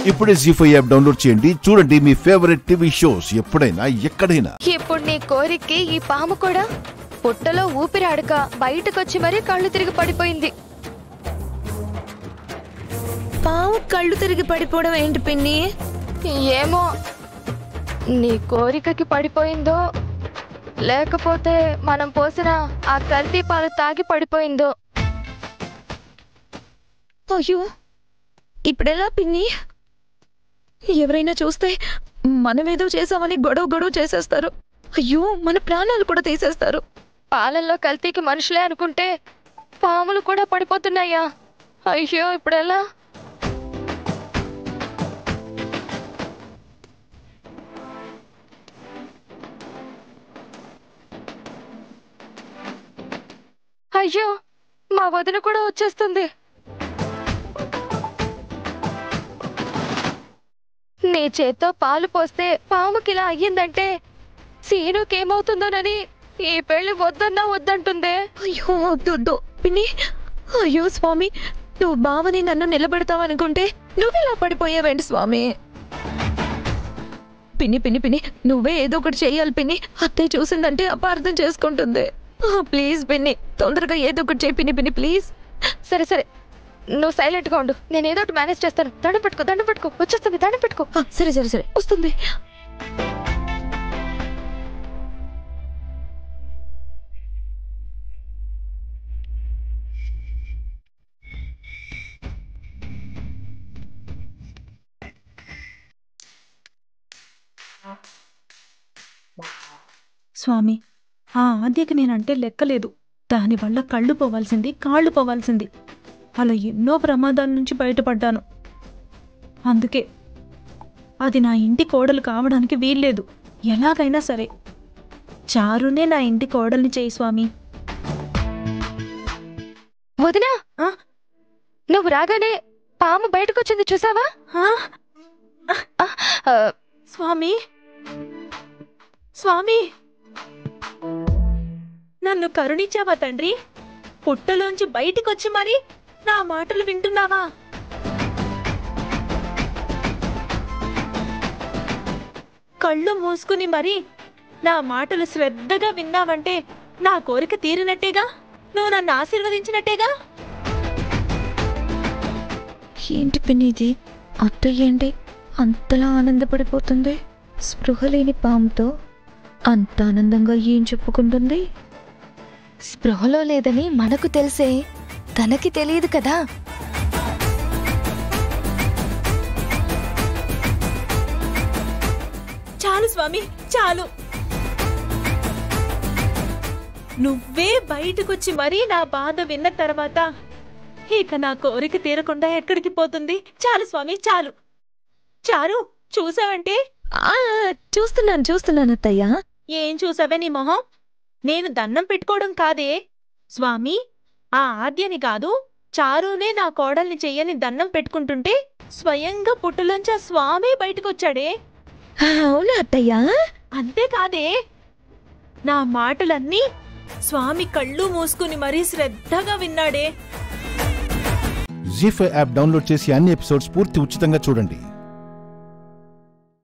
ఇప్పుడే జీ5 app download చేయండి. చూడండి మీ ఫేవరెట్ టీవీ షోస్ ఎప్పుడైనా ఎక్కడైనా. ఇప్పుడు నీ కోరికకి ఈ పాము కూడా పుట్టలో ఊపిరాడక బయటకొచ్చి మరీ కళ్ళు తిరిగి పడిపోయింది. పాము కళ్ళు తిరిగి పడిపోవడం ఏంటి పిన్ని? ఏమో నీ కోరికకి పడిపోయిందో లేకపోతే మనం పోసిన ఆ కల్తీ పాలు తాగి పడిపోయిందో. అయ్యో ఇప్పుడెలా పిన్ని? ఎవరైనా చూస్తే మనమేదో చేసామని గొడవ చేసేస్తారు. అయ్యో మన ప్రాణాలు కూడా తీసేస్తారు. పాలల్లో కల్తీకి మనుషులే అనుకుంటే పాములు కూడా పడిపోతున్నాయా? అయ్యో ఇప్పుడెలా? అయ్యో మా వదిన కూడా వచ్చేస్తుంది. నీ చేత్తో పాలు పోస్తే పాముకిలా అయ్యిందంటే సీనుకేమవుతుందోనని ఈ పెళ్లి వద్దన్నా వద్దంటుందే. అయ్యో వద్దు పిన్ని. అయ్యో స్వామి, నువ్వు బావని నన్ను నిలబెడతావనుకుంటే నువ్వెలా పడిపోయావేంటి స్వామి? పిన్ని నువ్వే ఏదో ఒకటి చెయ్యాలి పిన్ని. అత్తయ్య చూసిందంటే అపార్థం చేసుకుంటుంది. ప్లీజ్ పిన్ని, తొందరగా ఏదో ఒకటి చేయి పిన్ని ప్లీజ్. సరే నువ్వు సైలెంట్గా ఉండు, నేను ఏదో ఒకటి మేనేజ్ చేస్తాను. దండం పెట్టుకో వచ్చేస్తుంది. దండం పెట్టుకో. సరే వస్తుంది. స్వామి, ఆ ఆద్యకి నేనంటే లెక్కలేదు. దానివల్ల కళ్ళు పోవాల్సింది, కాళ్ళు పోవాల్సింది. అలా ఎన్నో ప్రమాదాల నుంచి బయటపడ్డాను. అందుకే అది నా ఇంటి కోడలు కావడానికి వీల్లేదు. ఎలాగైనా సరే చారునే నా ఇంటి కోడల్ని చేయి స్వామి. వదినా, నువ్వు రాగానే పాము బయటకొచ్చింది చూసావా? స్వామి నన్ను కరుణించావా తండ్రి? పుట్టలోంచి బయటికొచ్చి మరి నా మాటలు వింటున్నావా? కళ్ళు మూసుకుని మరి నా మాటలు శ్రద్ధగా విన్నావంటే నా కోరిక తీరినట్టేగా, నువ్వు నన్ను ఆశీర్వదించినట్టేగా. ఏంటి పిన్ని ఇది? అత్తయ్య ఏంటి అంతలా ఆనందపడిపోతుంది? స్పృహ లేని పాముతో అంత ఆనందంగా ఏం చెప్పుకుంటుంది? స్పృహలో లేదని మనకు తెలిసే, తనకి తెలియదు కదా. చాలు స్వామి, చాలు. నువ్వే బయటకొచ్చి మరీ నా బాధ విన్న తర్వాత ఇక నా కోరిక తీరకుండా ఎక్కడికి పోతుంది? చాలు స్వామి, చాలు. చారు, చూసావంటే? చూస్తున్నాను అత్తయ్య. ఏం చూసావే నీ మొహం? నేను దండం పెట్టుకోవడం కాదే స్వామి, ఆ ఆద్యని కాదు చారునే నా కోడల్ని చెయ్యని దండం పెట్టుకుంటుంటే స్వయంగా పుట్టులోంచి ఆ స్వామి బయటకొచ్చాడే. అవునా అత్తయ్య? అంతేకాదే, నా మాటలన్నీ స్వామి కళ్ళు మూసుకుని మరీ శ్రద్ధగా విన్నాడే. జీ5 యాప్ డౌన్లోడ్ చేసి అన్ని ఎపిసోడ్స్ పూర్తి ఉచితంగా చూడండి.